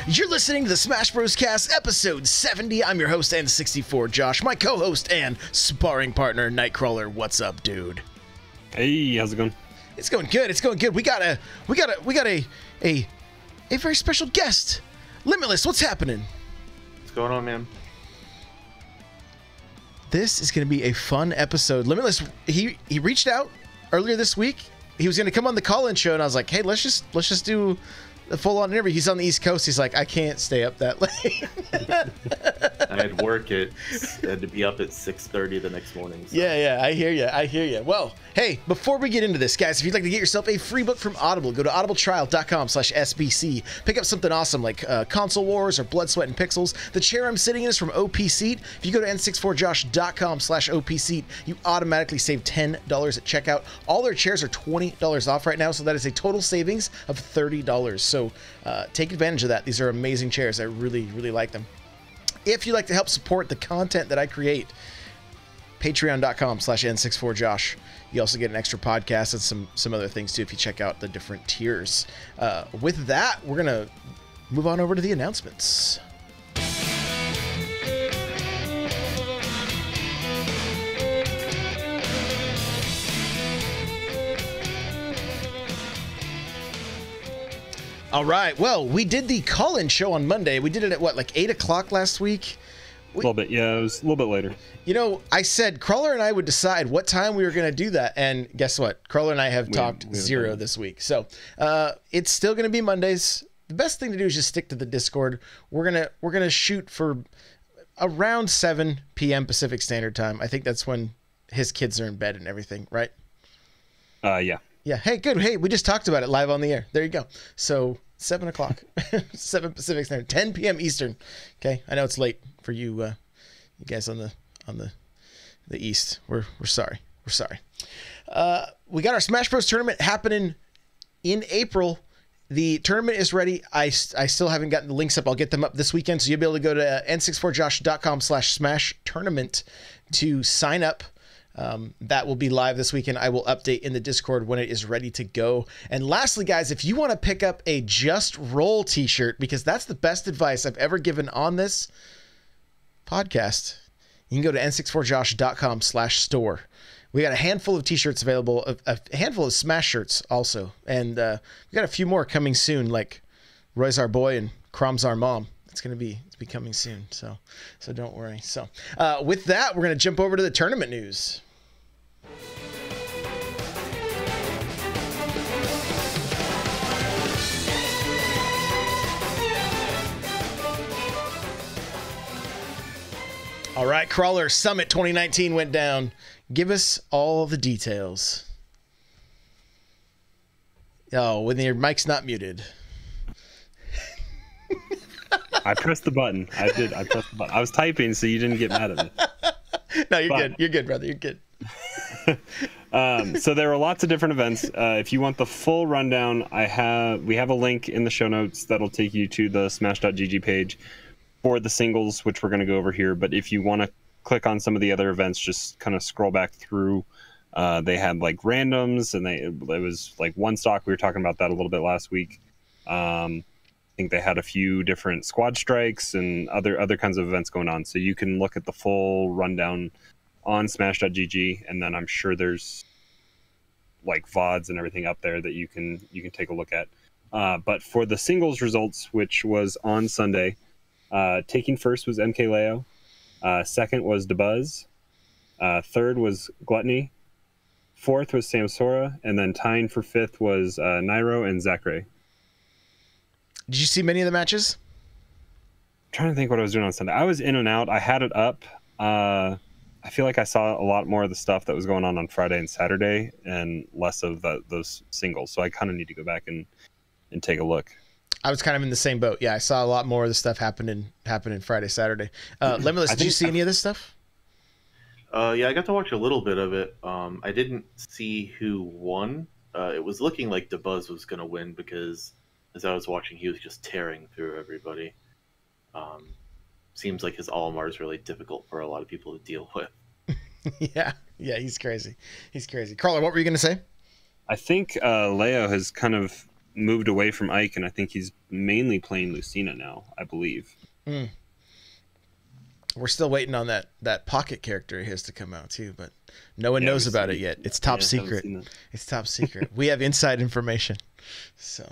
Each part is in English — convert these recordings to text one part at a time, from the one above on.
You're listening to the Smash Bros. Cast episode 70. I'm your host, N64 Josh. My co-host and sparring partner, Nightcrawler. What's up, dude? Hey, how's it going? It's going good. It's going good. We got a very special guest. Limbitless, what's happening? What's going on, man? This is going to be a fun episode. Limitless, he reached out earlier this week. He was going to come on the call-in show, and I was like, hey, let's just do a full-on interview. He's on the East Coast. He's like, I can't stay up that late. I had work I had to be up at 6:30 the next morning. So. Yeah, I hear you. Well, hey, before we get into this, guys, if you'd like to get yourself a free book from Audible, go to audibletrial.com/SBC. Pick up something awesome like Console Wars or Blood, Sweat, and Pixels. The chair I'm sitting in is from OP Seat. If you go to n64josh.com/OP Seat, you automatically save $10 at checkout. All their chairs are $20 off right now, so that is a total savings of $30. So take advantage of that. These are amazing chairs. I really, really like them. If you'd like to help support the content that I create, patreon.com/n64josh. You also get an extra podcast and some other things too if you check out the different tiers. With that, we're going to move on over to the announcements. All right. Well, we did the call-in show on Monday. We did it at what, like 8 o'clock last week? A little bit. Yeah, it was a little bit later. You know, I said Crawler and I would decide what time we were going to do that. And guess what? Crawler and I have talked zero this week. So it's still going to be Mondays. The best thing to do is just stick to the Discord. We're gonna shoot for around 7 p.m. Pacific Standard Time. I think that's when his kids are in bed and everything, right? Yeah. Yeah. Hey, good. Hey, we just talked about it live on the air. There you go. So 7 o'clock, 7 Pacific Standard, 10 p.m. Eastern. Okay. I know it's late for you, you guys on the East. We're sorry. We're sorry. We got our Smash Bros. Tournament happening in April. The tournament is ready. I still haven't gotten the links up. I'll get them up this weekend. So you'll be able to go to n64josh.com/smash tournament to sign up. That will be live this weekend. I will update in the Discord when it is ready to go. And lastly, guys, if you want to pick up a Just Roll t-shirt, because that's the best advice I've ever given on this podcast, you can go to n64josh.com/store. We got a handful of t-shirts available, a handful of Smash shirts also. And we got a few more coming soon, like Roy's Our Boy and Crom's Our Mom. It's going to be coming soon, so don't worry. So with that, we're going to jump over to the tournament news. All right, Crawler Summit 2019 went down. Give us all the details. Oh, when your mic's not muted. I pressed the button. I pressed the button. I was typing, so you didn't get mad at me. No, you're good. You're good, brother. You're good. So there were lots of different events. If you want the full rundown, we have a link in the show notes that'll take you to the smash.gg page for the singles, which we're going to go over here. But if you want to click on some of the other events, just kind of scroll back through. They had like randoms, and it was like one stock. We were talking about that a little bit last week. I think they had a few different squad strikes and other kinds of events going on. So you can look at the full rundown on smash.gg, and then I'm sure there's like VODs and everything up there that you can take a look at. But for the singles results, which was on Sunday, taking first was MKLeo. Second was DeBuzz. Third was Gluttony. Fourth was Samsora. And then tying for fifth was Nairo and Zachary. Did you see many of the matches? I'm trying to think what I was doing on Sunday. I was in and out. I had it up. I feel like I saw a lot more of the stuff that was going on Friday and Saturday and less of those singles. So I kind of need to go back and take a look. I was kind of in the same boat. Yeah, I saw a lot more of the stuff happening Friday, Saturday. Limitless, did you see any of this stuff? Yeah, I got to watch a little bit of it. I didn't see who won. It was looking like DeBuzz was going to win because as I was watching, he was just tearing through everybody. Seems like his Olimar is really difficult for a lot of people to deal with. Yeah, he's crazy. He's crazy. Crawler, what were you going to say? I think Leo has kind of moved away from Ike, and I think he's mainly playing Lucina now, I believe. Mm. We're still waiting on that pocket character of his to come out too, but no one knows about it yet. It's top secret. It's top secret. We have inside information. So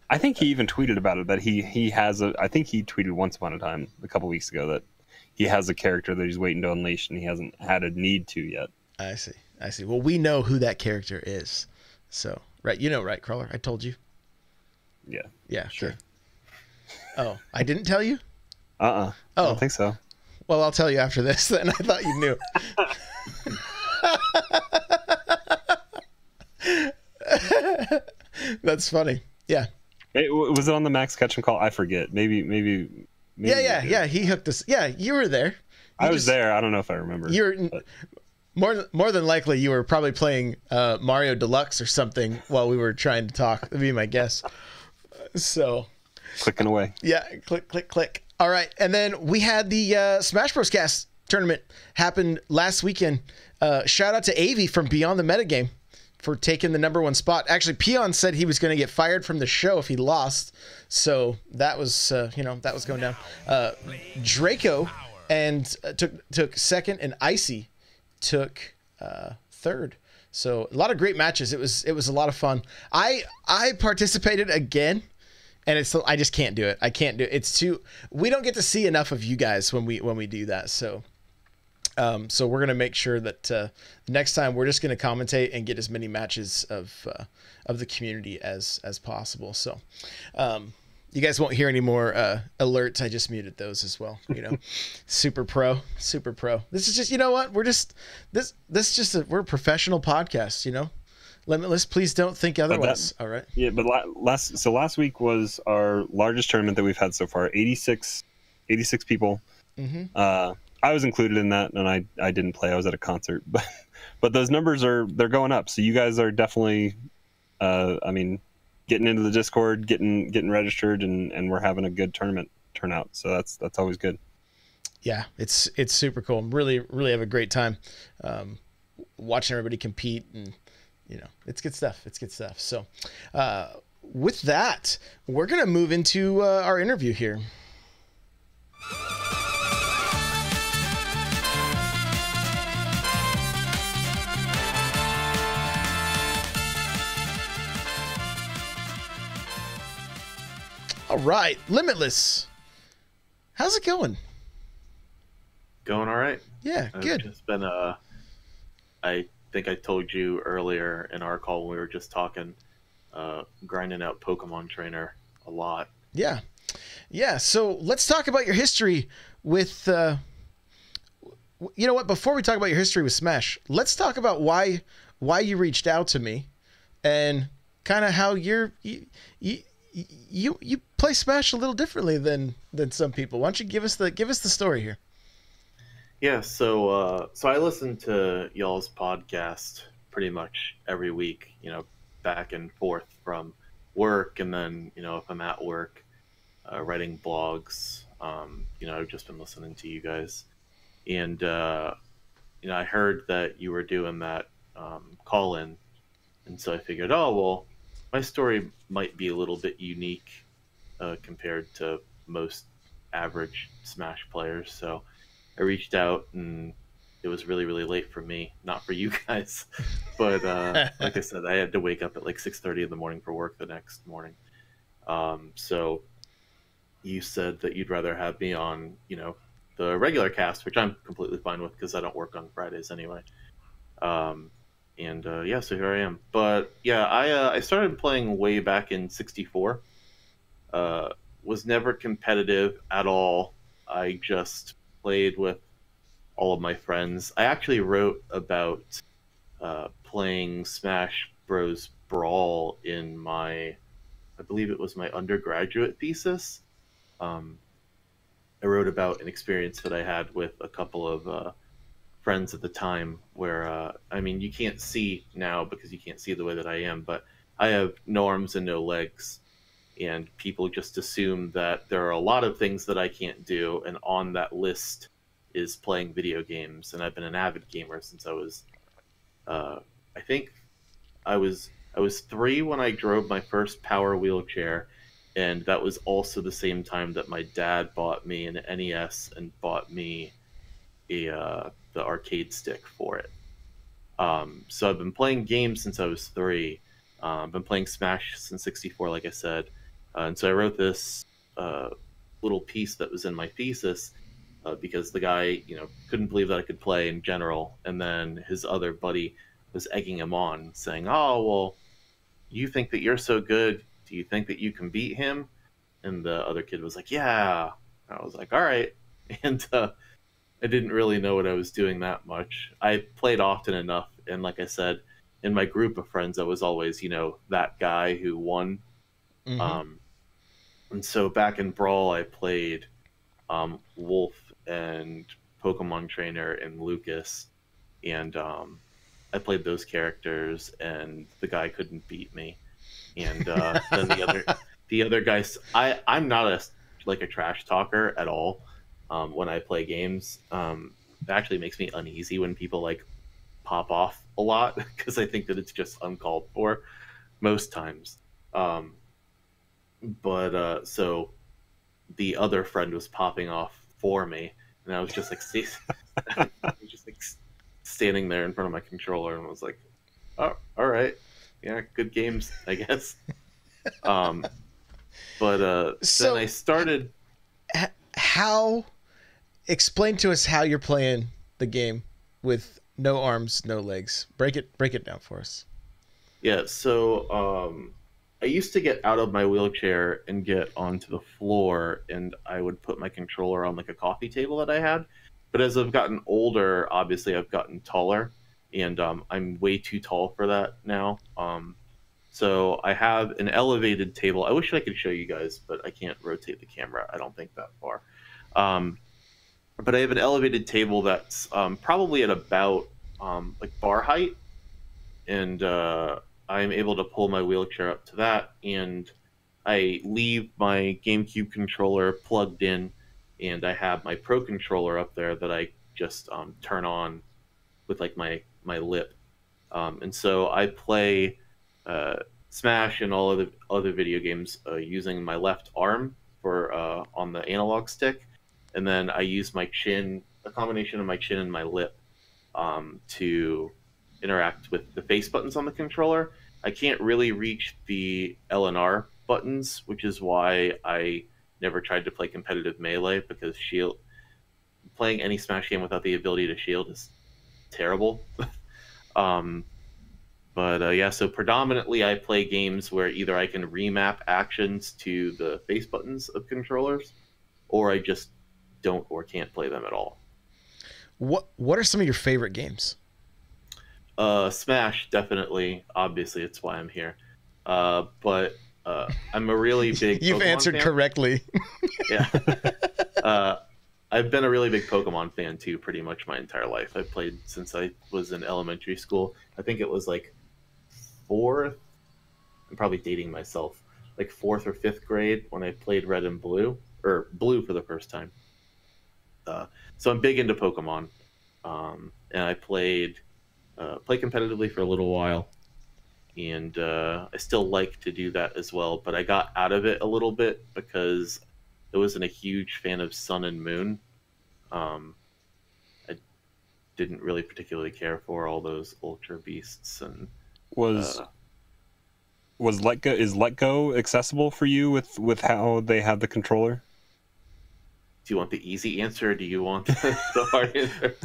I think he even tweeted about it, that he has I think he tweeted once upon a time a couple weeks ago that he has a character that he's waiting to unleash and he hasn't had a need to yet. I see. Well, we know who that character is. So, right, right, Crawler? I told you. Yeah. Yeah, sure. Okay. Oh, I didn't tell you? Oh, I don't think so. Well, I'll tell you after this then. I thought you knew. That's funny. Yeah. Was it on the Max Catch and Call? I forget. Maybe. Yeah. He hooked us. Yeah, you were there. I was there. I don't know if I remember. More than likely, you were probably playing Mario Deluxe or something while we were trying to talk. That'd be my guess. So, clicking away. Yeah, click. All right, and then we had the Smash Bros. Cast tournament happen last weekend. Shout out to Avi from Beyond the Metagame for taking the #1 spot. Actually, Peon said he was going to get fired from the show if he lost, so that was that was going down. Draco and took second, and Icy took third. So a lot of great matches. It was a lot of fun. I participated again, and I just can't do it. I can't do it. It's too. We don't get to see enough of you guys when we do that. So we're gonna make sure that next time we're just gonna commentate and get as many matches of the community as possible. So you guys won't hear any more alerts. I just muted those as well. Super pro. This is just, what? We're just we're a professional podcast. Limitless. Please don't think otherwise. All right. Yeah, but last week was our largest tournament that we've had so far. 86 people. Mm-hmm. I was included in that, and I didn't play. I was at a concert, but those numbers they're going up. So you guys are definitely, getting into the Discord, getting registered, and we're having a good tournament turnout. So that's always good. Yeah, it's super cool. Really have a great time watching everybody compete, and it's good stuff. So with that, we're gonna move into our interview here. All right, Limitless. How's it going? Going all right. Yeah, good. It's been I think I told you earlier in our call when we were just talking, grinding out Pokemon Trainer a lot. Yeah. So let's talk about your history with. You know what? Before we talk about your history with Smash, let's talk about why you reached out to me, and kind of how you play Smash a little differently than some people. Why don't you give us the story here? Yeah, so I listen to y'all's podcast pretty much every week, back and forth from work, and then, if I'm at work, writing blogs, I've just been listening to you guys. And, I heard that you were doing that call-in, and so I figured, oh, well, my story might be a little bit unique compared to most average Smash players, so I reached out, and it was really, really late for me, not for you guys. But like I said, I had to wake up at like 6:30 in the morning for work the next morning. So you said that you'd rather have me on, the regular cast, which I'm completely fine with because I don't work on Fridays anyway. So here I am. But yeah, I started playing way back in 64. Was never competitive at all. I just played with all of my friends. I actually wrote about playing Smash Bros. Brawl in I believe it was my undergraduate thesis. I wrote about an experience that I had with a couple of friends at the time where, you can't see now because you can't see the way that I am, but I have no arms and no legs. And people just assume that there are a lot of things that I can't do, and on that list is playing video games. And I've been an avid gamer since I was, I think I was I was 3 when I drove my first power wheelchair, and that was also the same time that my dad bought me an NES and bought me the arcade stick for it. So I've been playing games since I was 3. I've been playing Smash since 64, like I said. And so I wrote this little piece that was in my thesis because the guy, couldn't believe that I could play in general. And then his other buddy was egging him on, saying, "Oh, well, you think that you're so good. Do you think that you can beat him?" And the other kid was like, "Yeah." I was like, "All right." And I didn't really know what I was doing that much. I played often enough, and like I said, in my group of friends, I was always, that guy who won. Mm-hmm. And so back in Brawl, I played Wolf and Pokemon Trainer and Lucas, and I played those characters, and the guy couldn't beat me. And then the other guys, I'm not a trash talker at all. When I play games, it actually makes me uneasy when people like pop off a lot because I think that it's just uncalled for most times. But so the other friend was popping off for me, and I was just like, standing there in front of my controller, and was like, "Oh, all right, yeah, good games, I guess." But So- then I started. How? Explain to us how you're playing the game with no arms, no legs. Break it down for us. Yeah, so I used to get out of my wheelchair and get onto the floor, and I would put my controller on like a coffee table that I had. But as I've gotten older, obviously I've gotten taller, and I'm way too tall for that now. So I have an elevated table. I wish I could show you guys, but I can't rotate the camera. I don't think that far. But I have an elevated table that's probably at about like bar height, and I'm able to pull my wheelchair up to that, and I leave my GameCube controller plugged in, and I have my Pro controller up there that I just turn on with like my lip, and so I play Smash and all of the other video games using my left arm for on the analog stick, and then I use my chin, a combination of my chin and my lip, to interact with the face buttons on the controller. I can't really reach the L and R buttons, which is why I never tried to play competitive Melee, because playing any Smash game without the ability to shield is terrible. But yeah, so predominantly I play games where either I can remap actions to the face buttons of controllers, or I just don't or can't play them at all. What are some of your favorite games? Smash, definitely. Obviously, it's why I'm here. But I'm a really big You've Pokemon answered fan. correctly. Yeah. I've been a really big Pokemon fan too, pretty much my entire life. I've played since I was in elementary school. I think it was like fourth. I'm probably dating myself. Like 4th or 5th grade when I played Red and Blue, or Blue for the first time. So I'm big into Pokemon, and I play competitively for a little while, and I still like to do that as well. But I got out of it a little bit because I wasn't a huge fan of Sun and Moon. I didn't really particularly care for all those Ultra Beasts. And Was Let Go, is Let Go accessible for you with how they have the controller? do you want the easy answer, or do you want the hard answer?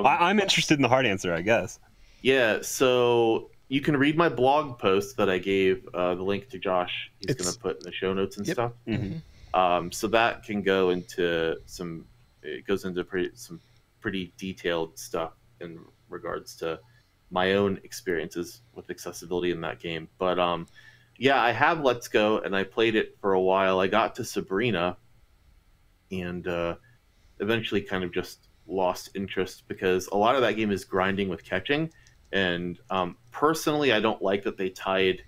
I'm interested in the hard answer, I guess. Yeah, so you can read my blog post that I gave the link to Josh. He's going to put in the show notes and stuff. Mm-hmm. So that can go into some pretty detailed stuff in regards to my own experiences with accessibility in that game. But yeah, I have Let's Go, and I played it for a while. I got to Sabrina, and eventually kind of just lost interest because a lot of that game is grinding with catching. And personally, I don't like that they tied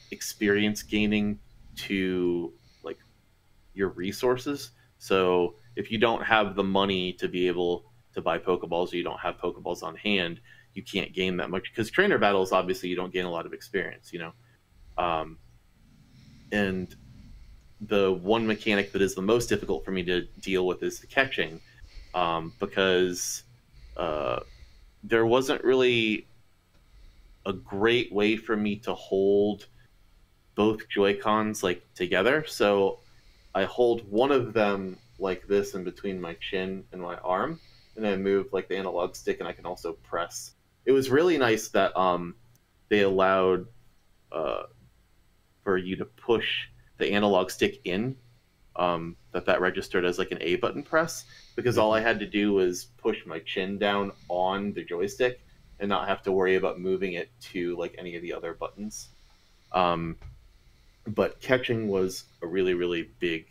experience gaining to like your resources. So if you don't have the money to be able to buy Pokeballs, or you don't have Pokeballs on hand, you can't gain that much, because trainer battles, obviously you don't gain a lot of experience, and the one mechanic that is the most difficult for me to deal with is the catching, because there wasn't really a great way for me to hold both Joy-Cons like together. So I hold one of them like this in between my chin and my arm, and then I move like the analog stick, and I can also press. It was really nice that they allowed for you to push the analog stick in, that registered as like an A button press, because all I had to do was push my chin down on the joystick and not have to worry about moving it to like any of the other buttons. But catching was a really, really big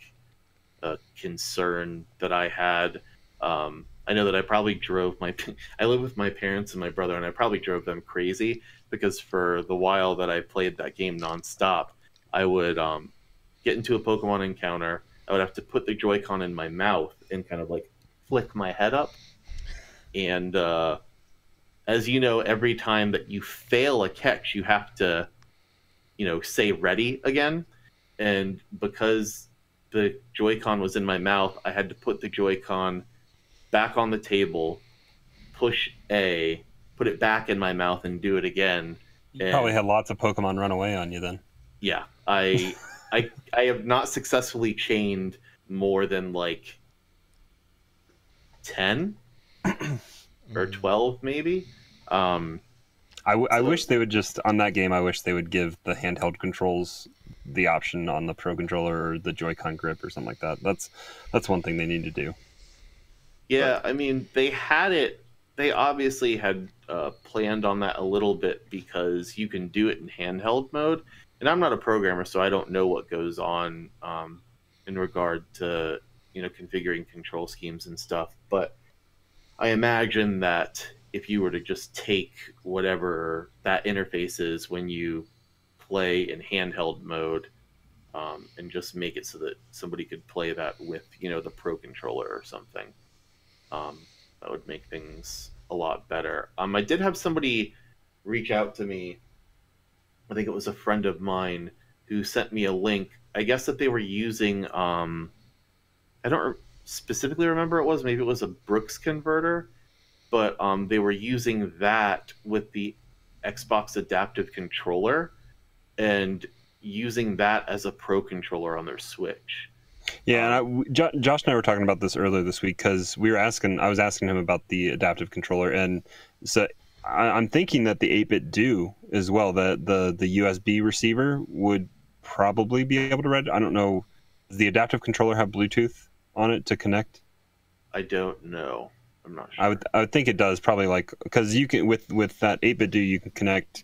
concern that I had. I know that I probably drove I live with my parents and my brother, and I probably drove them crazy, because for the while that I played that game nonstop, I would get into a Pokemon encounter. I would have to put the Joy-Con in my mouth and kind of like flick my head up. And as you know, every time that you fail a catch, you have to, say ready again. And because the Joy-Con was in my mouth, I had to put the Joy-Con back on the table, push A, put it back in my mouth, and do it again. You probably had lots of Pokemon run away on you then. Yeah, I have not successfully chained more than like 10 or 12 maybe. I wish they would just, on that game, I wish they would give the handheld controls the option on the Pro Controller or the Joy-Con grip or something like that. That's one thing they need to do. Yeah, I mean, they had it. They obviously had planned on that a little bit, because you can do it in handheld mode. And I'm not a programmer, so I don't know what goes on in regard to configuring control schemes and stuff. But I imagine that if you were to just take whatever that interface is when you play in handheld mode, and just make it so that somebody could play that with the Pro Controller or something, that would make things a lot better. I did have somebody reach out to me. I think it was a friend of mine who sent me a link. I guess that they were using, I don't specifically remember it was, maybe it was a Brooks converter, but they were using that with the Xbox Adaptive Controller and using that as a Pro Controller on their Switch. Yeah, and Josh and I were talking about this earlier this week, because I was asking him about the Adaptive Controller, and so I'm thinking that the 8-bit do as well. The USB receiver would probably be able to read. I don't know. Does the Adaptive Controller have Bluetooth on it to connect? I don't know. I'm not sure. I would think it does, probably, like, because you can with that 8-bit do, you can connect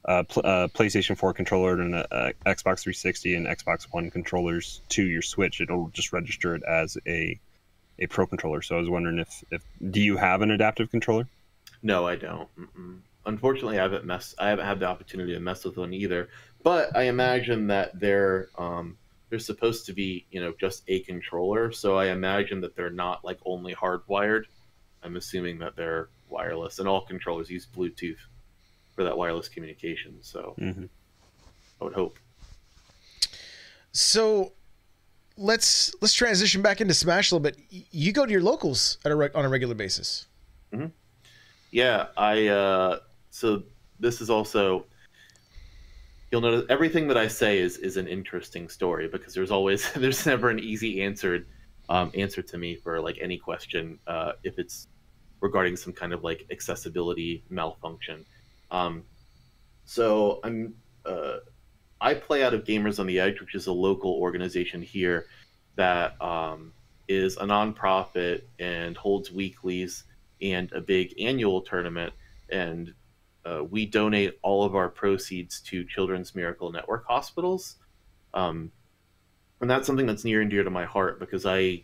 PlayStation 4 controller and Xbox 360 and Xbox One controllers to your Switch. It'll just register it as a Pro Controller. So I was wondering if do you have an Adaptive Controller? No, I don't. Unfortunately, I haven't had the opportunity to mess with one either. But I imagine that they're supposed to be, just a controller. So I imagine that they're not like only hardwired. I'm assuming that they're wireless, and all controllers use Bluetooth for that wireless communication. So I would hope. So let's transition back into Smash a little bit. You go to your locals on a regular basis. Mm-hmm. Yeah, so this is also, you'll notice everything that I say is an interesting story, because there's never an easy answer to me for like any question, if it's regarding some kind of like accessibility malfunction. So I play out of Gamers on the Edge, which is a local organization here that is a nonprofit and holds weeklies and a big annual tournament, and we donate all of our proceeds to Children's Miracle Network hospitals, and that's something that's near and dear to my heart, because I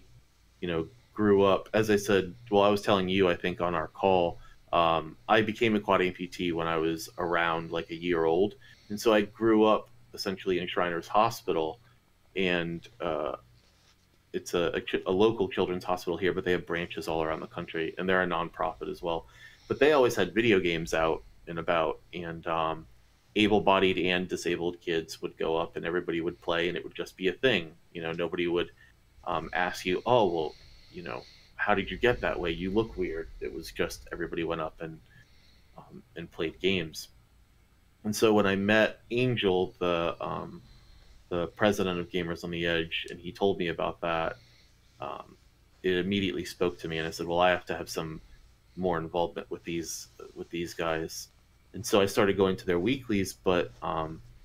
grew up, as I said, I was telling you, I think, on our call, I became a quad amputee when I was around like a year old, and so I grew up essentially in Shriners Hospital, and it's a local children's hospital here, but they have branches all around the country, and they're a nonprofit as well. but they always had video games out and about, and able-bodied and disabled kids would go up and everybody would play, and it would just be a thing. Nobody would ask you, oh, well, how did you get that way? You look weird. It was just everybody went up and played games. And so when I met Angel, the president of Gamers on the Edge, and he told me about that, it immediately spoke to me, and I said, well, I have to have some more involvement with these guys. And so I started going to their weeklies, but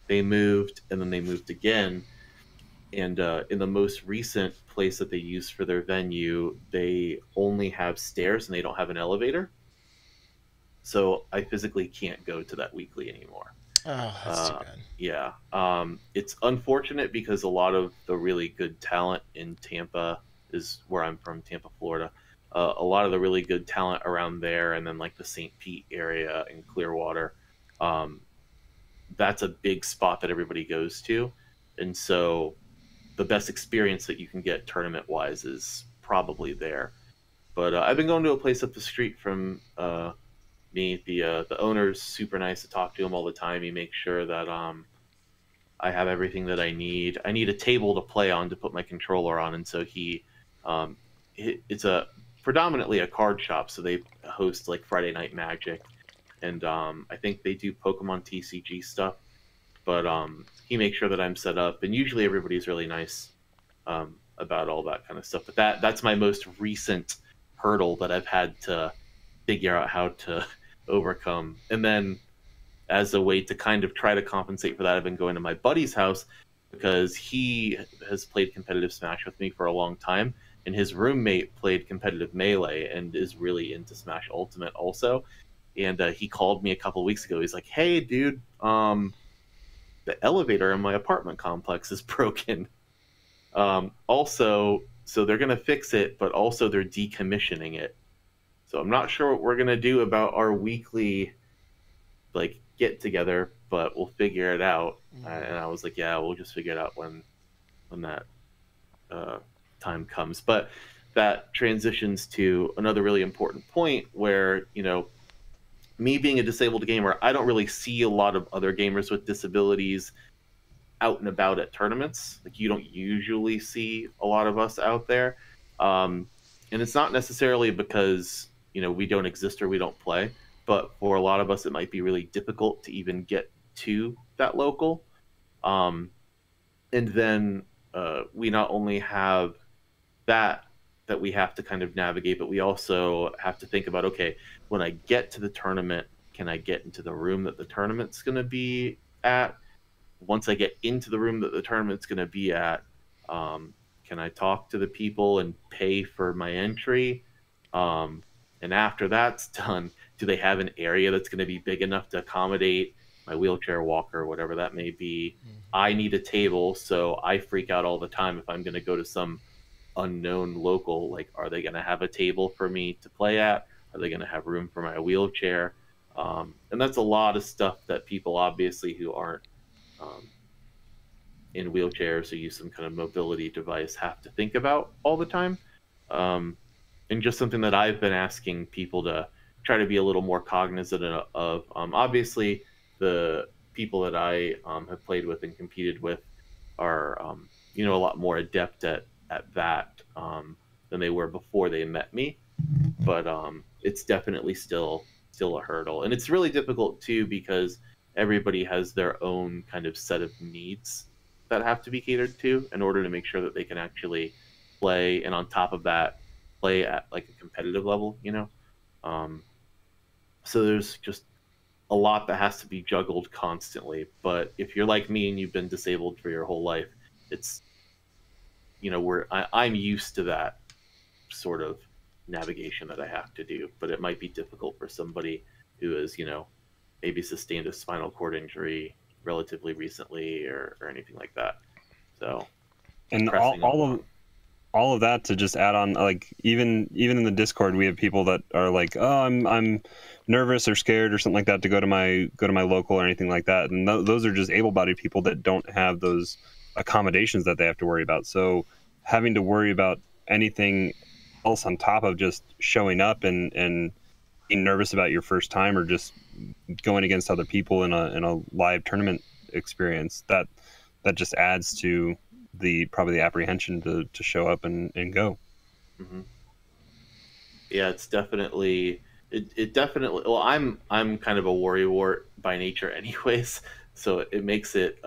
they moved, and then they moved again. And in the most recent place that they use for their venue, they only have stairs and they don't have an elevator. So I physically can't go to that weekly anymore. Oh, that's too bad. Yeah. It's unfortunate because a lot of the really good talent in Tampa is where I'm from, Tampa, Florida. A lot of the really good talent around there, and then like the St. Pete area and Clearwater, that's a big spot that everybody goes to. And so the best experience that you can get tournament-wise is probably there. But I've been going to a place up the street from me. The owner's super nice to talk to him all the time. He makes sure that I have everything that I need. I need a table to play on to put my controller on, and so it's a predominantly a card shop, so they host like Friday Night Magic, and I think they do Pokemon TCG stuff. But he makes sure that I'm set up, and usually everybody's really nice about all that kind of stuff. But that's my most recent hurdle that I've had to figure out how to overcome. And then as a way to kind of try to compensate for that, I've been going to my buddy's house because he has played competitive Smash with me for a long time, and his roommate played competitive Melee and is really into Smash Ultimate also. And he called me a couple weeks ago. He's like, hey, dude, the elevator in my apartment complex is broken. Also, so they're going to fix it, but also they're decommissioning it. So I'm not sure what we're going to do about our weekly like get together, but we'll figure it out. And I was like, yeah, we'll just figure it out when that time comes. But that transitions to another really important point where, me being a disabled gamer, I don't really see a lot of other gamers with disabilities out and about at tournaments. Like, you don't usually see a lot of us out there. And it's not necessarily because, we don't exist or we don't play, but for a lot of us, it might be really difficult to even get to that local. And then we not only have that we have to kind of navigate, but we also have to think about, okay, when I get to the tournament, can I get into the room that the tournament's going to be at? Once I get into the room that the tournament's going to be at, can I talk to the people and pay for my entry? And after that's done, do they have an area that's going to be big enough to accommodate my wheelchair walker, whatever that may be? I need a table, so I freak out all the time if I'm going to go to some unknown local. Like, are they going to have a table for me to play at? Are they going to have room for my wheelchair? And that's a lot of stuff that people obviously who aren't in wheelchairs or use some kind of mobility device have to think about all the time. And just something that I've been asking people to try to be a little more cognizant of. Obviously, the people that I have played with and competed with are, a lot more adept at that than they were before they met me. But it's definitely still a hurdle. And it's really difficult, too, because everybody has their own kind of set of needs that have to be catered to in order to make sure that they can actually play. And on top of that, play at like a competitive level, so there's just a lot that has to be juggled constantly. But if you're like me and you've been disabled for your whole life, it's, I'm used to that sort of navigation that I have to do. But it might be difficult for somebody who is, maybe sustained a spinal cord injury relatively recently or anything like that. So, and all of that to just add on, like even in the Discord, we have people that are like, oh, I'm nervous or scared or something like that to go to my local or anything like that. And those are just able-bodied people that don't have those accommodations that they have to worry about. So having to worry about anything else on top of just showing up and being nervous about your first time or just going against other people in a live tournament experience, that just adds to probably the apprehension to show up and go. Mm-hmm. Yeah, it's definitely it definitely. Well, I'm kind of a worrywart by nature, anyways, so it makes it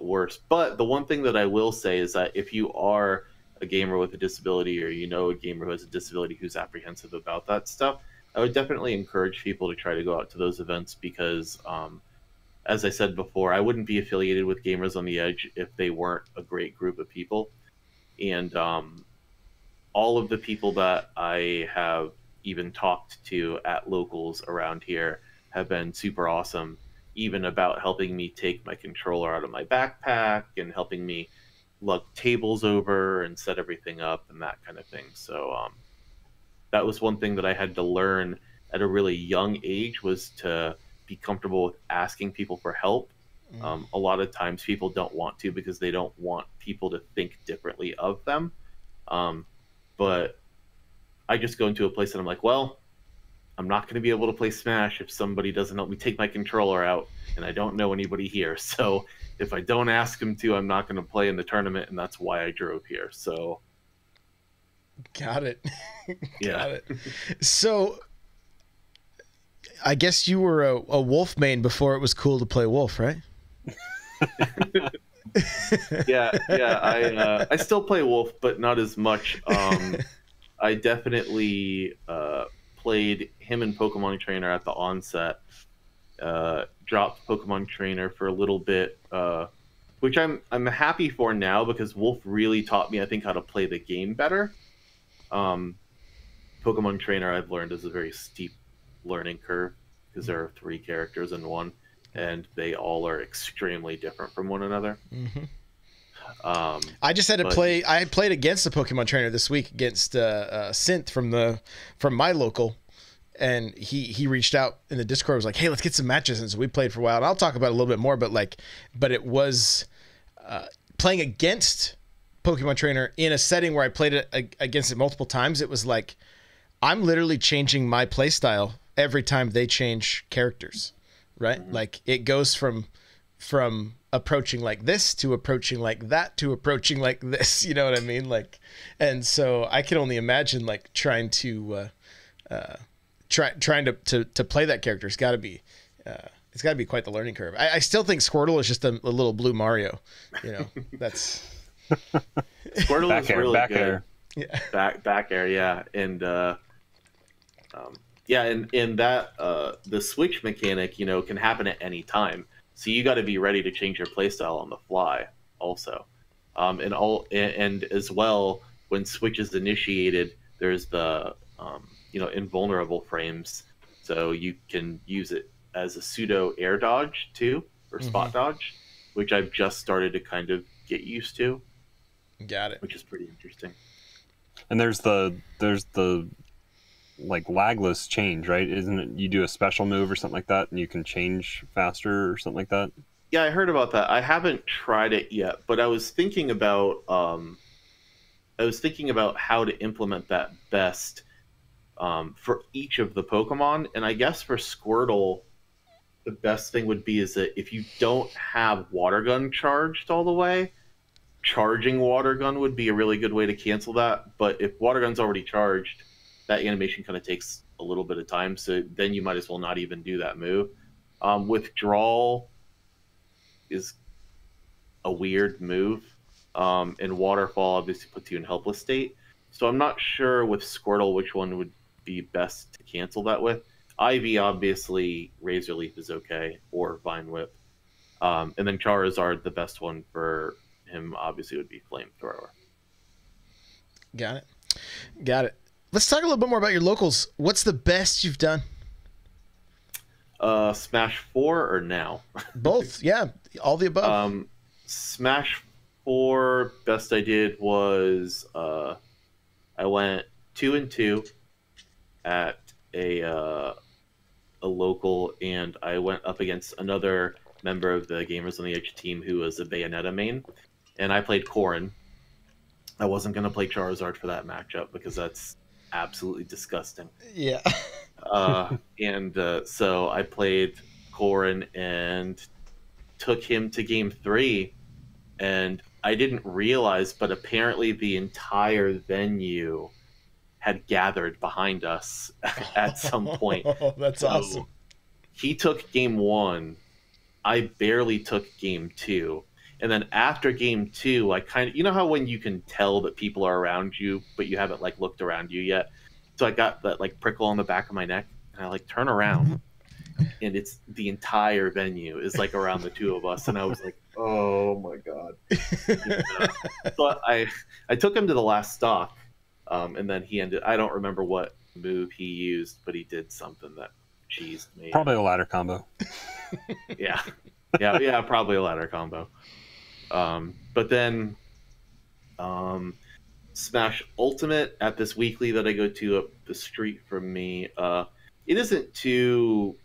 worse. But the one thing that I will say is that if you are a gamer with a disability, or you know a gamer who has a disability who's apprehensive about that stuff, I would definitely encourage people to try to go out to those events because, as I said before, I wouldn't be affiliated with Gamers on the Edge if they weren't a great group of people. And all of the people that I have even talked to at locals around here have been super awesome, even about helping me take my controller out of my backpack and helping me lug tables over and set everything up and that kind of thing. So that was one thing that I had to learn at a really young age, was to be comfortable with asking people for help. A lot of times people don't want to because they don't want people to think differently of them. But I just go into a place and I'm like, well, I'm not going to be able to play Smash if somebody doesn't help me take my controller out and I don't know anybody here. So if I don't ask them to, I'm not going to play in the tournament, and that's why I drove here. So got it. Yeah. Got it. So I guess you were a Wolf main before it was cool to play Wolf, right? yeah. I still play Wolf, but not as much. I definitely played him in Pokemon Trainer at the onset. Dropped Pokemon Trainer for a little bit, which I'm happy for now, because Wolf really taught me, I think, how to play the game better. Pokemon Trainer, I've learned, is a very steep learning curve because there are 3 characters in one, and they all are extremely different from one another. Mm-hmm. I just had to play. I played against the Pokemon Trainer this week against Synth from my local, and he reached out in the Discord. Was like, "Hey, let's get some matches." And so we played for a while. And I'll talk about it a little bit more. But it was playing against Pokemon Trainer in a setting where I played it against it multiple times. It was like I'm literally changing my play style every time they change characters, right? Mm-hmm. Like it goes from approaching like this to approaching like that to approaching like this, you know what I mean? Like, and so I can only imagine like trying to play that character. It's got to be quite the learning curve. I still think Squirtle is just a little blue Mario, you know. That's Squirtle is really back good. air. Yeah. Back air, yeah. And and that the switch mechanic, you know, can happen at any time. So you got to be ready to change your playstyle on the fly, also, and as well, when switch is initiated, there's the invulnerable frames, so you can use it as a pseudo air dodge too, or spot dodge, which I've just started to kind of get used to. Got it. Which is pretty interesting. And there's the like lagless change, right? Isn't it? You do a special move or something like that, and you can change faster or something like that. Yeah, I heard about that. I haven't tried it yet, but I was thinking about how to implement that best for each of the Pokemon. And I guess for Squirtle, the best thing would be is that if you don't have Water Gun charged all the way, charging Water Gun would be a really good way to cancel that. But if Water Gun's already charged, that animation kind of takes a little bit of time, so then you might as well not even do that move. Withdrawal is a weird move, and Waterfall obviously puts you in helpless state. So I'm not sure with Squirtle which one would be best to cancel that with. Ivy, obviously, Razor Leaf is okay, or Vine Whip. And then Charizard, the best one for him, obviously, would be Flamethrower. Got it. Let's talk a little bit more about your locals. What's the best you've done? Smash 4 or now? Both, yeah. All the above. Smash 4, best I did was I went 2-2 at a local, and I went up against another member of the Gamers on the Edge team who was a Bayonetta main, and I played Corrin. I wasn't going to play Charizard for that matchup because that's absolutely disgusting. Yeah. So I played Corin and took him to game 3, and I didn't realize, but apparently the entire venue had gathered behind us at some point. Oh, that's awesome. He took game 1. I barely took game 2. And then after game 2, I kind of, you know how when you can tell that people are around you, but you haven't like looked around you yet. So I got that like prickle on the back of my neck, and I like turn around, and it's the entire venue is like around the two of us, and I was like, oh my god. So I took him to the last stock, and then he ended. I don't remember what move he used, but he did something that cheesed me. Probably a ladder combo. Yeah, probably a ladder combo. But then Smash Ultimate at this weekly that I go to up the street from me, it isn't too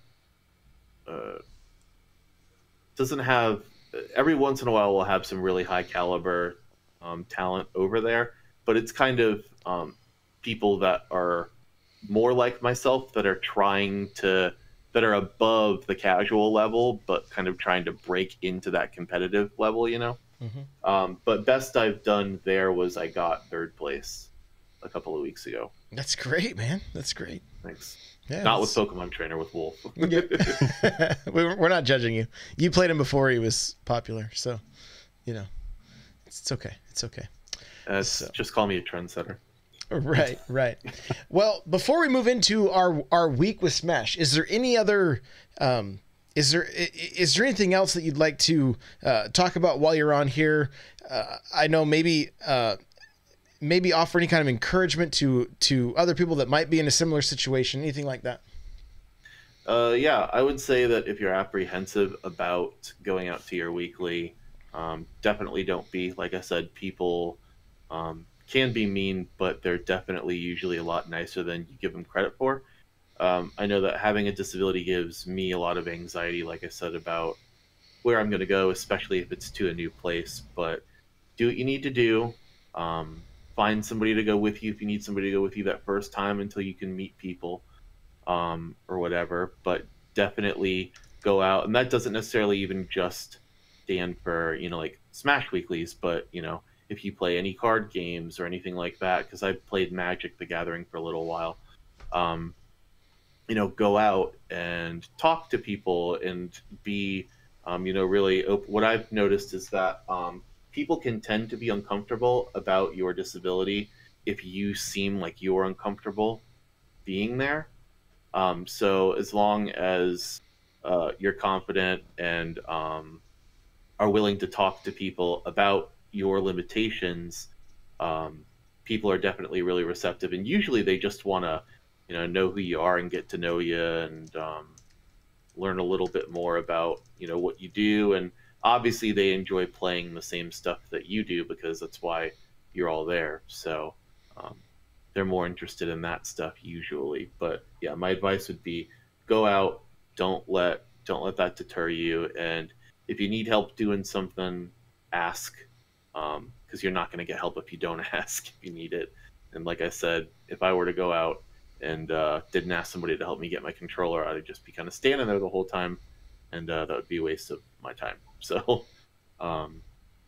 doesn't have, every once in a while we'll have some really high caliber talent over there, but it's kind of people that are more like myself that are that are above the casual level, but kind of trying to break into that competitive level, you know? Mm-hmm. But best I've done there was I got 3rd place a couple of weeks ago. That's great, man. That's great. Thanks. Yeah, not with Pokemon Trainer, with Wolf. We're not judging you. You played him before he was popular, so, you know, it's okay. It's okay. Just call me a trendsetter. Right. Well, before we move into our week with Smash, is there any other is there anything else that you'd like to talk about while you're on here? I know maybe offer any kind of encouragement to other people that might be in a similar situation, anything like that. Yeah, I would say that if you're apprehensive about going out to your weekly, definitely don't be. Like I said, people can be mean, but they're definitely usually a lot nicer than you give them credit for. I know that having a disability gives me a lot of anxiety, like I said, about where I'm going to go, especially if it's to a new place. But do what you need to do. Find somebody to go with you if you need somebody to go with you that first time until you can meet people, or whatever. But definitely go out. And that doesn't necessarily even just stand for, like Smash Weeklies, but, if you play any card games or anything like that, because I played Magic the Gathering for a little while, go out and talk to people and be, really open. What I've noticed is that people can tend to be uncomfortable about your disability if you seem like you're uncomfortable being there. So as long as you're confident and are willing to talk to people about your limitations, people are definitely really receptive, and usually they just want to know who you are and get to know you and learn a little bit more about what you do. And obviously they enjoy playing the same stuff that you do because that's why you're all there. So they're more interested in that stuff usually. But yeah, my advice would be go out, don't let that deter you, and if you need help doing something, ask, because you're not going to get help if you don't ask if you need it. And like I said, if I were to go out and didn't ask somebody to help me get my controller, I'd just be kind of standing there the whole time, and that would be a waste of my time. So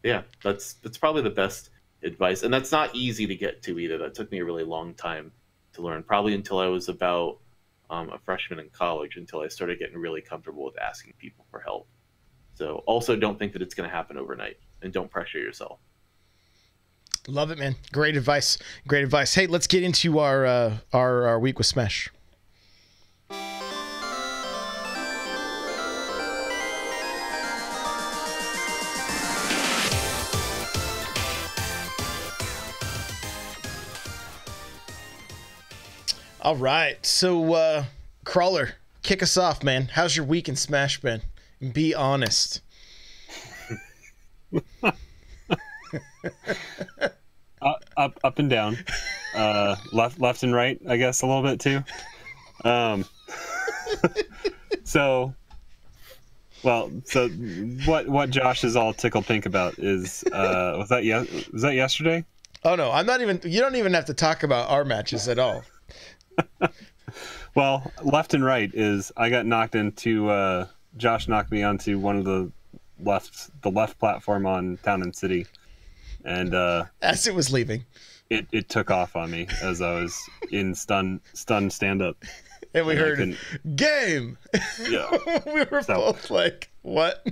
yeah, that's probably the best advice, and that's not easy to get to either. That took me a really long time to learn, probably until I was about a freshman in college, until I started getting really comfortable with asking people for help. So also don't think that it's going to happen overnight, and don't pressure yourself. Love it, man. Great advice. Hey, let's get into our week with Smash. All right. So, Crawler, kick us off, man. How's your week in Smash been? Be honest. Up and down, left and right, I guess a little bit too. So what Josh is all tickled pink about is was that yesterday? Oh no, I'm not even. You don't even have to talk about our matches at all. Well, left and right is I got knocked into. Josh knocked me onto one of the left platform on Town and City, and As it was leaving, it took off on me as I was in stun stand up. and we heard game. Yeah, we were both like, "What?"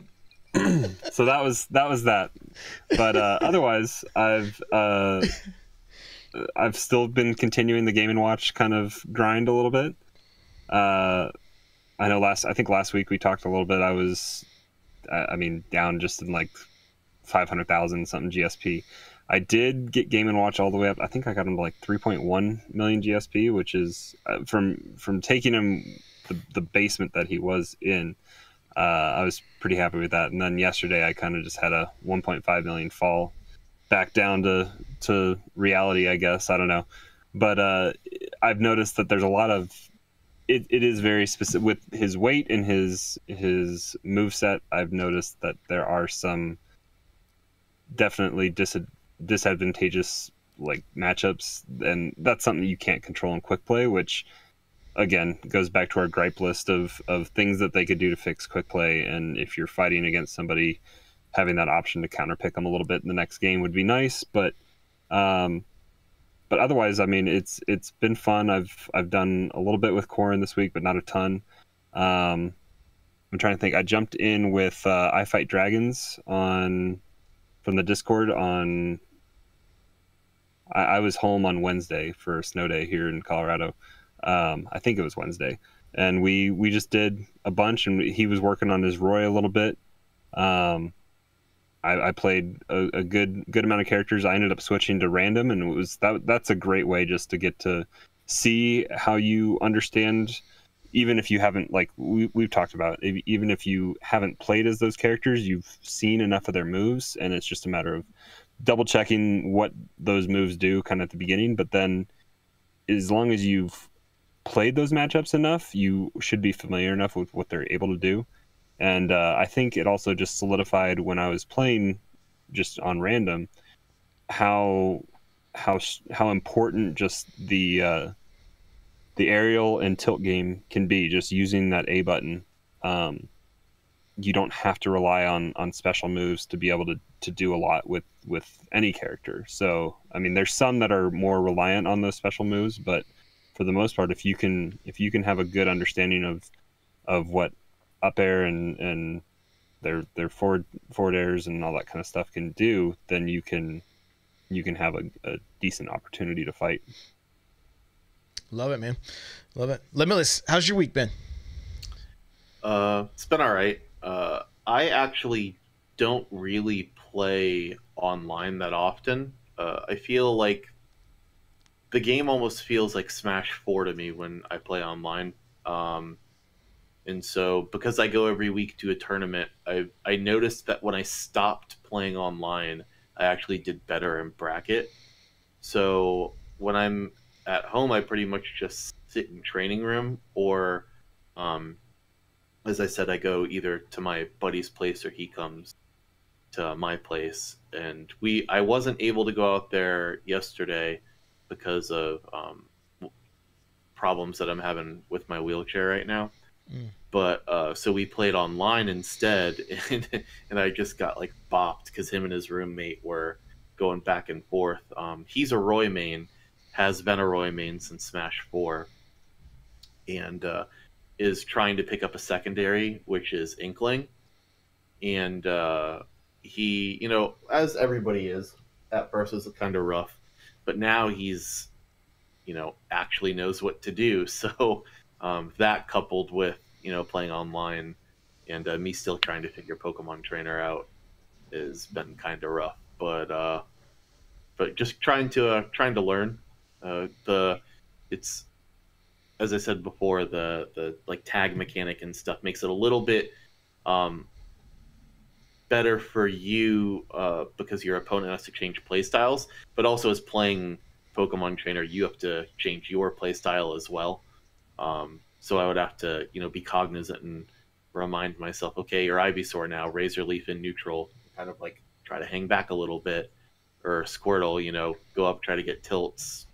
So that was that. But otherwise, I've still been continuing the Game and Watch kind of grind a little bit. I know I think last week we talked a little bit. I was, down just in like 500,000 something GSP. I did get Game and Watch all the way up. I think I got him to like 3.1 million GSP, which is from taking him the basement that he was in. I was pretty happy with that. And then yesterday I kind of just had a 1.5 million fall back down to reality, I guess. I don't know. But I've noticed that there's a lot of it is very specific with his weight and his moveset. I've noticed that there are some definitely disadvantageous like matchups, and that's something you can't control in quick play, which again goes back to our gripe list of things that they could do to fix quick play. And if you're fighting against somebody, having that option to counter pick them a little bit in the next game would be nice. But otherwise, I mean, it's been fun. I've done a little bit with Corrin this week, but not a ton. I'm trying to think. I jumped in with I Fight Dragons from the Discord on. I was home on Wednesday for a snow day here in Colorado. I think it was Wednesday, and we just did a bunch, and he was working on his Roy a little bit. I played a good amount of characters. I ended up switching to random, and it was that's a great way just to get to see how you understand, even if you haven't, like we've talked about, even if you haven't played as those characters, you've seen enough of their moves, and it's just a matter of double checking what those moves do kind of at the beginning. But then as long as you've played those matchups enough, you should be familiar enough with what they're able to do. And I think it also just solidified when I was playing just on random how important just the aerial and tilt game can be. Just using that A button, you don't have to rely on special moves to be able to do a lot with any character. So I mean, there's some that are more reliant on those special moves, but for the most part, if you can have a good understanding of what up air and their forward airs and all that kind of stuff can do, then you can have a decent opportunity to fight. Love it, man. Love it. Limbitless, how's your week been? It's been all right. I actually don't really play online that often. I feel like the game almost feels like Smash 4 to me when I play online. And so because I go every week to a tournament, I noticed that when I stopped playing online, I actually did better in bracket. So when I'm at home, I pretty much just sit in training room, or as I said, I go either to my buddy's place or he comes to my place. And I wasn't able to go out there yesterday because of problems that I'm having with my wheelchair right now. But so we played online instead, and I just got like bopped because him and his roommate were going back and forth. He's a Roy main, has been a Roy main since Smash 4, and is trying to pick up a secondary, which is Inkling. And he, as everybody is, at first was kind of rough, but now he's, actually knows what to do. So that coupled with, playing online and me still trying to figure Pokemon Trainer out has been kind of rough. But just trying to learn. It's, as I said before, the like tag mechanic and stuff makes it a little bit better for you because your opponent has to change play styles, but also as playing Pokemon Trainer, you have to change your play style as well. So I would have to, be cognizant and remind myself, okay, your Ivysaur now, Razor Leaf in neutral, kind of like try to hang back a little bit, or Squirtle, go up, try to get tilts,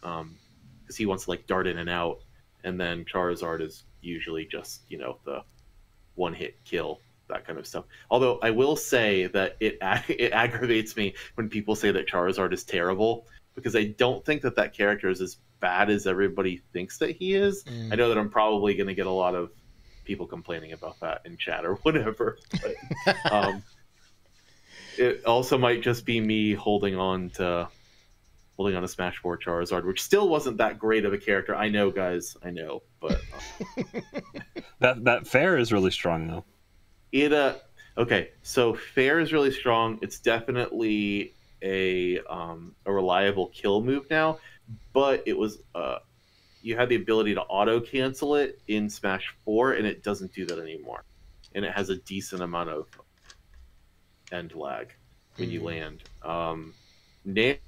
because he wants to like dart in and out, and then Charizard is usually just, you know, the one-hit kill, that kind of stuff. Although I will say that it aggravates me when people say that Charizard is terrible, because I don't think that that character is as bad as everybody thinks that he is. I know that I'm probably going to get a lot of people complaining about that in chat or whatever. But, it also might just be me holding on to Smash 4 Charizard, which still wasn't that great of a character. I know, guys. I know, but that fair is really strong though. Okay, so fair is really strong. It's definitely a reliable kill move now, but it was you had the ability to auto cancel it in Smash 4, and it doesn't do that anymore. And it has a decent amount of end lag when you land. Nair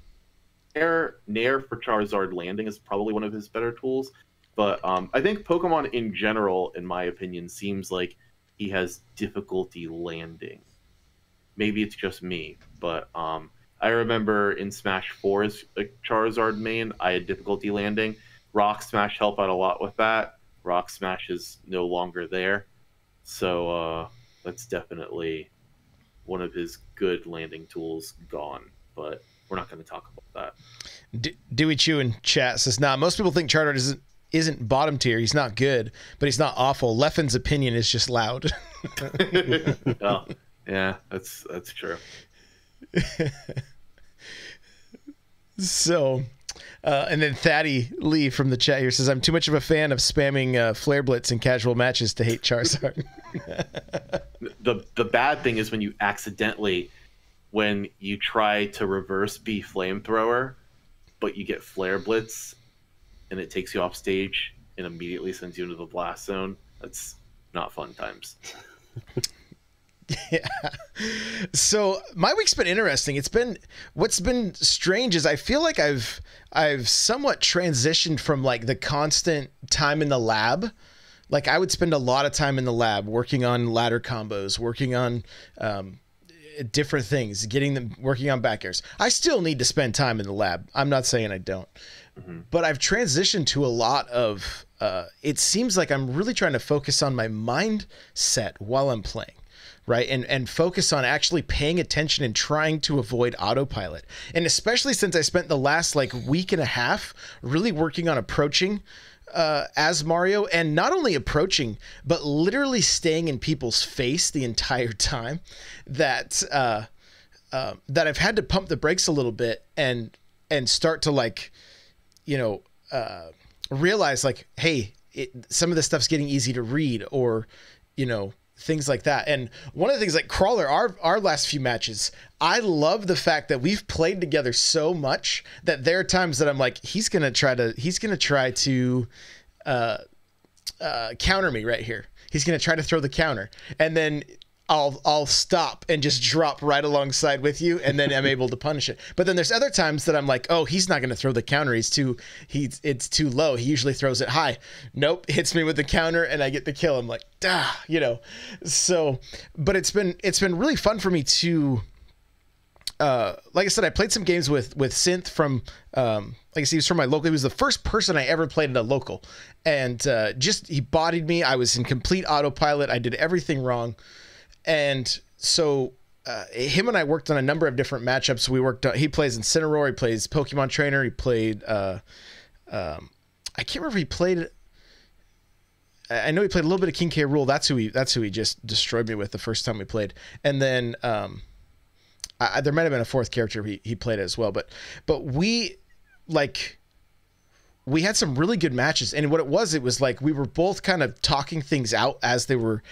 for Charizard landing is probably one of his better tools, but I think Pokemon in general, in my opinion, seems like he has difficulty landing. Maybe it's just me, but I remember in Smash 4's Charizard main, I had difficulty landing. Rock Smash helped out a lot with that. Rock Smash is no longer there, so that's definitely one of his good landing tools gone, but we're not going to talk about that. Dewey Chew in chat says, nah, most people think Charizard isn't bottom tier. He's not good, but he's not awful. Leffen's opinion is just loud. Oh, yeah, that's true. So, and then Thaddy Lee from the chat here says, I'm too much of a fan of spamming Flare Blitz in casual matches to hate Charizard. The bad thing is when you accidentally, when you try to reverse B Flamethrower, but you get Flare Blitz, and it takes you off stage and immediately sends you into the blast zone. That's not fun times. Yeah. So my week's been interesting. What's been strange is I feel like I've somewhat transitioned from like the constant time in the lab. Like I would spend a lot of time in the lab working on ladder combos, working on different things, working on back airs. I still need to spend time in the lab. I'm not saying I don't. But I've transitioned to a lot of, it seems like I'm really trying to focus on my mindset while I'm playing, right? And focus on actually paying attention and trying to avoid autopilot. And especially since I spent the last like week and a half really working on approaching as Mario, and not only approaching, but literally staying in people's face the entire time, that I've had to pump the brakes a little bit and start to like, realize like, hey, some of this stuff's getting easy to read, or, things like that. And one of the things like Crawler, our last few matches, I love the fact that we've played together so much that there are times that I'm like, he's going to try to counter me right here. He's going to try to throw the counter, and then I'll stop and just drop right alongside with you, and then I'm able to punish it. But then there's other times that I'm like, oh, he's not going to throw the counter. It's too low. He usually throws it high. Nope, hits me with the counter, and I get the kill. I'm like, So, but it's been really fun for me to, like I said, I played some games with Synth from, like I said, he was from my local. He was the first person I ever played at a local, and he bodied me. I was in complete autopilot. I did everything wrong. And so him and I worked on a number of different matchups. He plays Incineroar, he plays Pokemon Trainer, he played I can't remember if he played, I know he played a little bit of King K. Rool. That's who he just destroyed me with the first time we played. And then there might have been a fourth character he played as well, but we had some really good matches, and what it was like we were both kind of talking things out as they were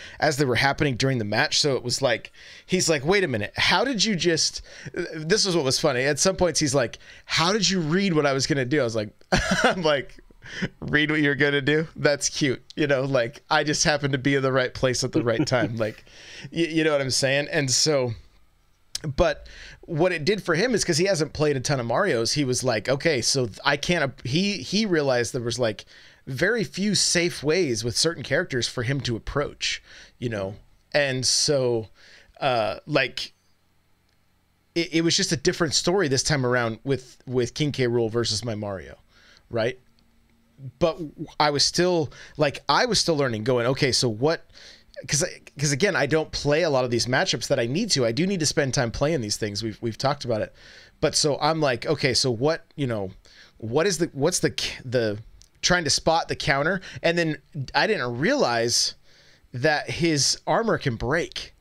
happening during the match. So it was like, he's like, wait a minute, how did you just, this was what was funny. At some points he's like, how did you read what I was going to do? I was like, I'm like, read what you're going to do? That's cute. Like I just happened to be in the right place at the right time. Like, you know what I'm saying? And so, but what it did for him is, because he hasn't played a ton of Marios, he was like, okay, so I can't, he realized there was like very few safe ways with certain characters for him to approach, and so like it was just a different story this time around with King K. Rool versus my Mario, right? but I was still learning, going, okay, so what, because again, I don't play a lot of these matchups that I need to. I do need to spend time playing these things. We've talked about it, but so I'm like, okay, so what, what's the trying to spot the counter, and then I didn't realize that his armor can break.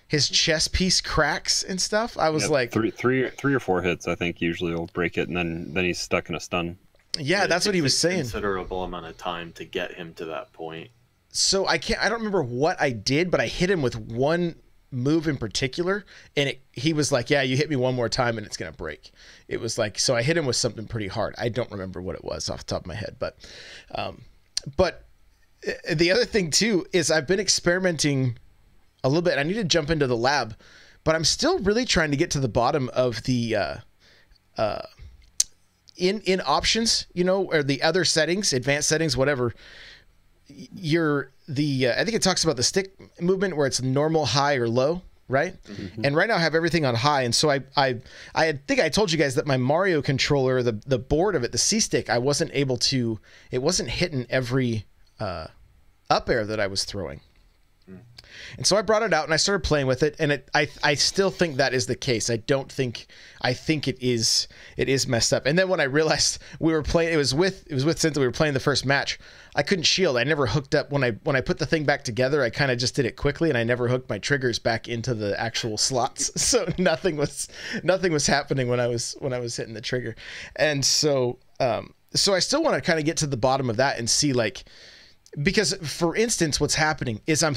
His chest piece cracks and stuff. I was like, three or four hits, I think, usually will break it, and then he's stuck in a stun. Yeah, that's what he was saying. Considerable amount of time to get him to that point. So I don't remember what I did, but I hit him with one move in particular, and he was like, yeah, you hit me one more time and it's gonna break. It was like, so I hit him with something pretty hard. I don't remember what it was off the top of my head, but the other thing too is I've been experimenting a little bit. I need to jump into the lab, but I'm still really trying to get to the bottom of the in options, or the other settings, advanced settings, whatever. I think it talks about the stick movement where it's normal, high, or low, right? Mm-hmm. And right now I have everything on high, and so I think I told you guys that my Mario controller, the board of it, the C stick, it wasn't hitting every up air that I was throwing. And so I brought it out and I started playing with it, and I still think that is the case. I think it is messed up. And then when I realized we were playing, it was with Cynthia, we were playing the first match. I couldn't shield. I never hooked up when I put the thing back together. I kind of just did it quickly, and I never hooked my triggers back into the actual slots. So nothing was happening when I was hitting the trigger. And so I still want to kind of get to the bottom of that and see, like, because for instance, what's happening is I'm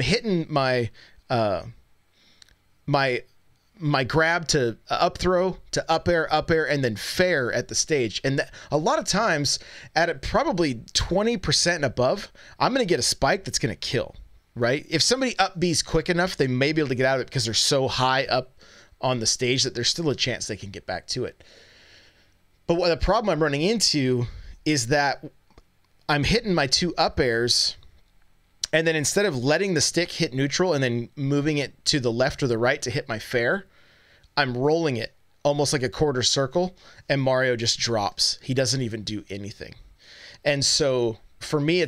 hitting my my grab to up throw to up air, and then fair at the stage. And a lot of times at probably 20% and above, I'm going to get a spike that's going to kill, right? If somebody up B's quick enough, they may be able to get out of it because they're so high up on the stage that there's still a chance they can get back to it. But what the problem I'm running into is that I'm hitting my two up airs, and then instead of letting the stick hit neutral and then moving it to the left or the right to hit my fair, I'm rolling it almost like a quarter circle, and Mario just drops. He doesn't even do anything. And so for me,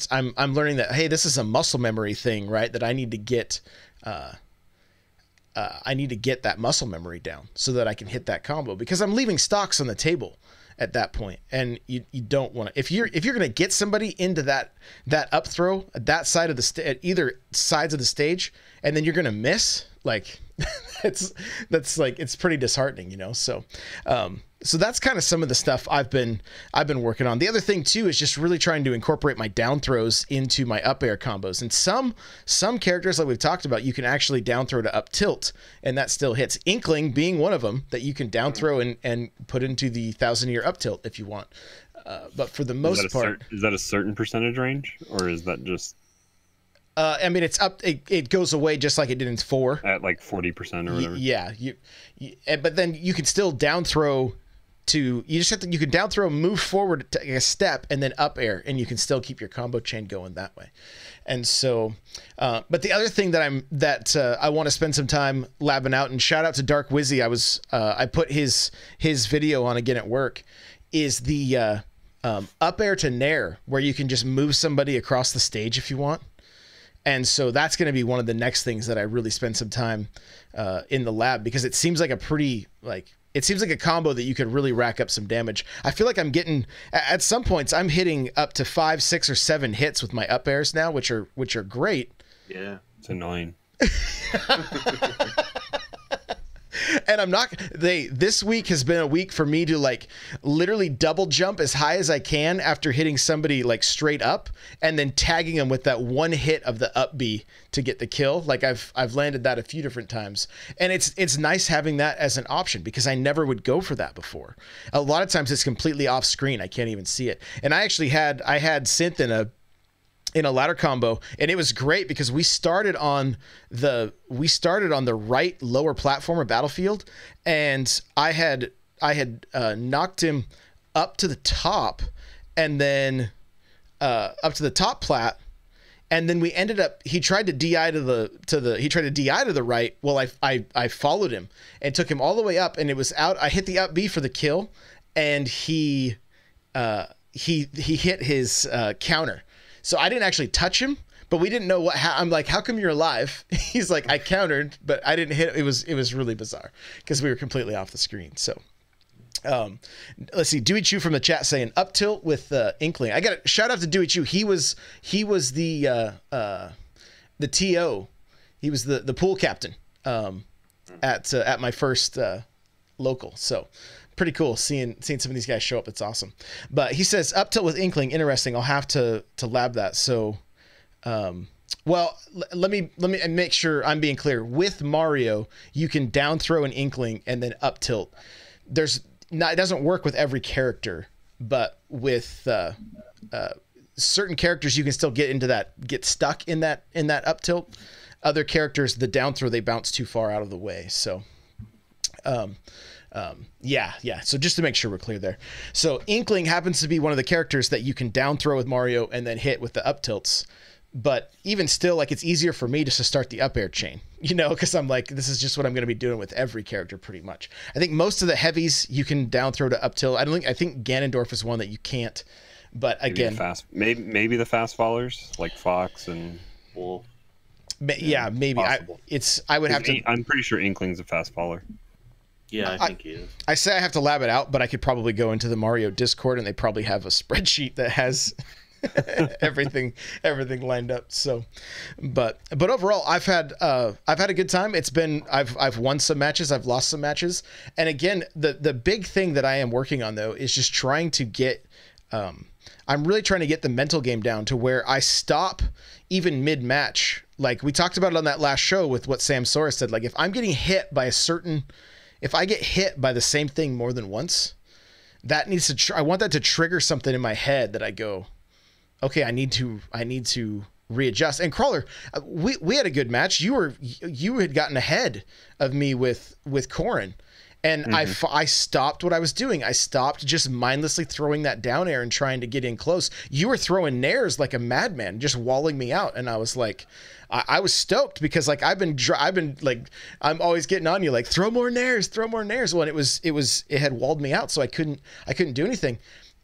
I'm learning that, hey, this is a muscle memory thing, right? That I need to get that muscle memory down so that I can hit that combo, because I'm leaving stocks on the table at that point, and you don't want to. If you're going to get somebody into that up throw at that side of at either sides of the stage, and then you're going to miss, like that's like, it's pretty disheartening, So so that's kind of some of the stuff I've been working on. The other thing too is just really trying to incorporate my down throws into my up air combos. And some characters, like we've talked about, you can actually down throw to up tilt, and that still hits. Inkling being one of them that you can down throw and put into the 1,000-year up tilt if you want. But for the most part, is that a certain percentage range, or is that just? I mean, it's up. It goes away just like it did in 4 at like 40% or whatever. Yeah, but then you can still down throw. You can down throw, move forward to a step, and then up air, and you can still keep your combo chain going that way. And so, but the other thing that I want to spend some time labbing out, and shout out to Dark Wizzy, I put his video on again at work, is the up air to nair, where you can just move somebody across the stage if you want. And so that's going to be one of the next things that I really spend some time in the lab, because it seems like a combo that you could really rack up some damage. I feel like I'm getting, at some points, I'm hitting up to 5, 6, or 7 hits with my up airs now, which are great. Yeah, it's annoying. And this week has been a week for me to like literally double jump as high as I can after hitting somebody like straight up, and then tagging them with that one hit of the up B to get the kill. Like I've landed that a few different times, and it's nice having that as an option, because I never would go for that before. A lot of times it's completely off screen. I can't even see it. And I had Synth in a ladder combo, and it was great because we started on the right lower platform of Battlefield, and I had knocked him up to the top, and then up to the top plat, and then we ended up, he tried to DI to the right. Well, I followed him and took him all the way up, and it was out. I hit the up B for the kill, and he he hit his counter. So I didn't actually touch him, but we didn't know I'm like, how come you're alive? He's like, I countered, but I didn't hit. It was really bizarre because we were completely off the screen. So let's see. Dewey Chu from the chat saying up tilt with Inkling. I got a shout out to Dewey Chu. He was the TO. He was the pool captain at my first local. So pretty cool seeing some of these guys show up. It's awesome. But he says up tilt with Inkling, interesting. I'll have to lab that. So well, let me make sure I'm being clear. With Mario, you can down throw an Inkling and then up tilt. It doesn't work with every character, but with certain characters you can still get stuck in that up tilt. Other characters, the down throw, they bounce too far out of the way. So yeah. So just to make sure we're clear there. So Inkling happens to be one of the characters that you can down throw with Mario and then hit with the up tilts. But even still, like, it's easier for me just to start the up air chain, because I'm like, this is just what I'm going to be doing with every character pretty much. I think most of the heavies you can down throw to up tilt. I think Ganondorf is one that you can't. But again, maybe the fast followers like Fox and Wolf. Yeah, maybe. I would have to. I'm pretty sure Inkling's a fast follower. Yeah, I think he is. I say I have to lab it out, but I could probably go into the Mario Discord and they probably have a spreadsheet that has everything lined up. So, but overall, I've had a good time. It's been I've won some matches, I've lost some matches, and again, the big thing that I am working on though is just trying to get. I'm really trying to get the mental game down to where I stop even mid-match. Like we talked about it on that last show with what Sam Sora said. Like if I'm getting hit by if I get hit by the same thing more than once, that needs to. I want that to trigger something in my head that I go, okay, I need to readjust. And Crawler, we had a good match. You had gotten ahead of me with Corrin. And I stopped what I was doing. I stopped just mindlessly throwing that down air and trying to get in close. You were throwing nairs like a madman, just walling me out. And I was like, I was stoked because like I've been like, I'm always getting on you like throw more nairs. Well, and it had walled me out, so I couldn't do anything.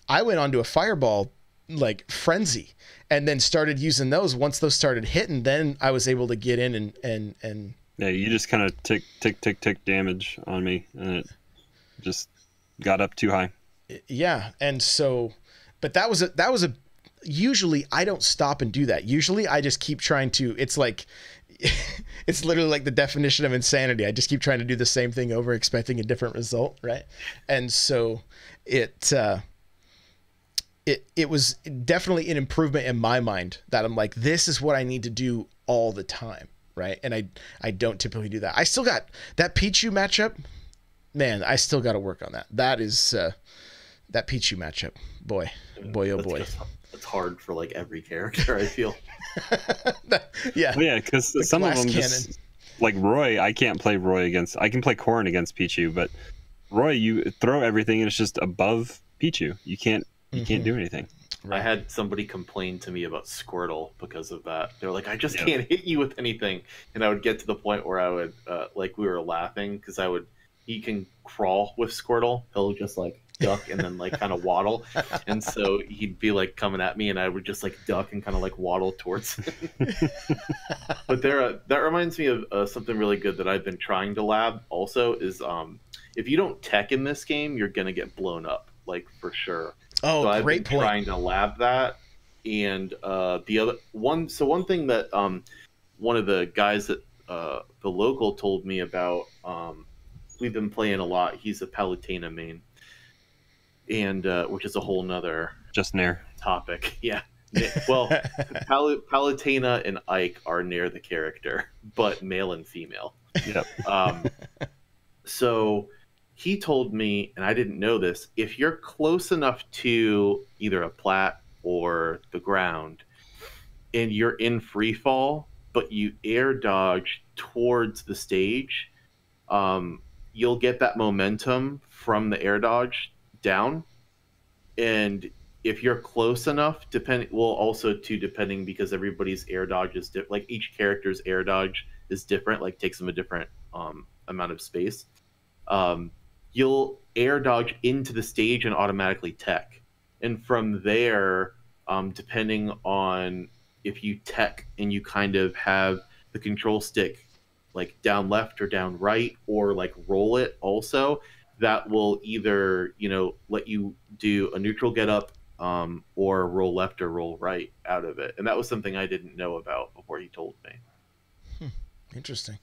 I went onto a fireball like frenzy and then started using those. Once those started hitting, then I was able to get in and yeah, you just kind of tick damage on me, and it just got up too high. Yeah, and so, but that was a. Usually, I don't stop and do that. Usually, I just keep trying to. It's like, it's literally like the definition of insanity. I just keep trying to do the same thing over, expecting a different result, right? And so, it was definitely an improvement in my mind that I'm like, this is what I need to do all the time. Right. And I don't typically do that. I still got that Pichu matchup. Man, I still got to work on that. That is that Pichu matchup. Boy, oh boy. It's hard for like every character, I feel. Yeah. Well, yeah, because some of them just, like Roy, I can't play Roy against. I can play Corrin against Pichu, but Roy, you throw everything and it's just above Pichu. You can't do anything. Right. I had somebody complain to me about Squirtle because of that. They're like, I just can't hit you with anything. And I would get to the point where I would, like we were laughing because he can crawl with Squirtle. He'll just like duck and then like kind of waddle. And so he'd be like coming at me and I would just like duck and kind of like waddle towards him. But that reminds me of something really good that I've been trying to lab also is if you don't tech in this game, you're going to get blown up, like for sure. Oh, so I've great been point. Trying to lab that, and the other one. So one thing that one of the guys at the local told me about. We've been playing a lot. He's a Palutena main, and which is a whole nother just Nair topic. Yeah. Well, Palutena and Ike are near the character, but male and female. Yep. So. He told me, and I didn't know this, if you're close enough to either a plat or the ground and you're in free fall, but you air dodge towards the stage, you'll get that momentum from the air dodge down. And if you're close enough, depending because everybody's air dodge is different, like each character's air dodge is different, like takes them a different amount of space. You'll air dodge into the stage and automatically tech. And from there, depending on if you tech and you kind of have the control stick like down left or down right, or like roll it also, that will either, let you do a neutral get up, or roll left or roll right out of it. And that was something I didn't know about before he told me. Interesting.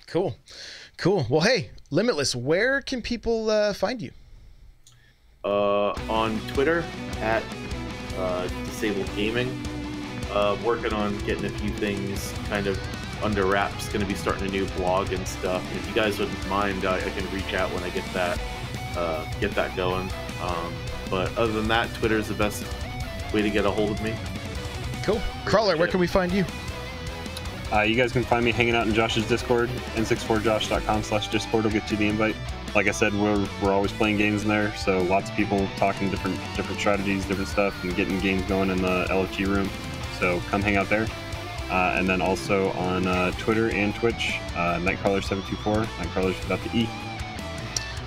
Cool. Well, hey, Limitless, where can people find you? On Twitter at Disabled Gaming. Working on getting a few things kind of under wraps. Going to be starting a new blog and stuff. And if you guys wouldn't mind, I can reach out when I get that going. But other than that, Twitter is the best way to get a hold of me. Cool. Crawler, where can we find you? You guys can find me hanging out in Josh's Discord. n64josh.com/discord will get you the invite. Like I said, we're always playing games in there, so lots of people talking different strategies, different stuff, and getting games going in the LFG room. So come hang out there. And then also on Twitter and Twitch, Nightcrawler724, Nightcrawler's without the E.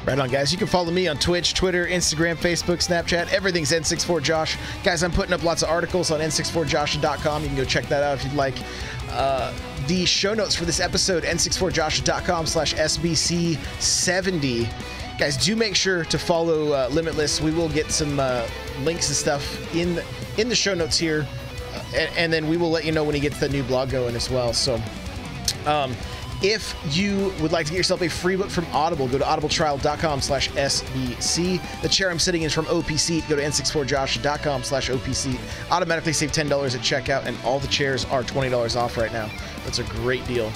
Right on, guys. You can follow me on Twitch, Twitter, Instagram, Facebook, Snapchat. Everything's N64Josh. Guys, I'm putting up lots of articles on n64josh.com. You can go check that out if you'd like. The show notes for this episode, n64josh.com/SBC70. Guys, do make sure to follow Limitless. We will get some links and stuff in the show notes here. And then we will let you know when he gets the new blog going as well. So, if you would like to get yourself a free book from Audible, go to audibletrial.com/SBC. The chair I'm sitting in is from OPC. Go to n64josh.com/OPC. Automatically save $10 at checkout, and all the chairs are $20 off right now. That's a great deal.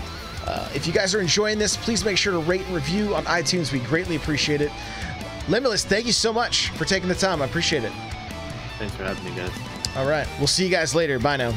If you guys are enjoying this, please make sure to rate and review on iTunes. We greatly appreciate it. Limitless, thank you so much for taking the time. I appreciate it. Thanks for having me, guys. All right. We'll see you guys later. Bye now.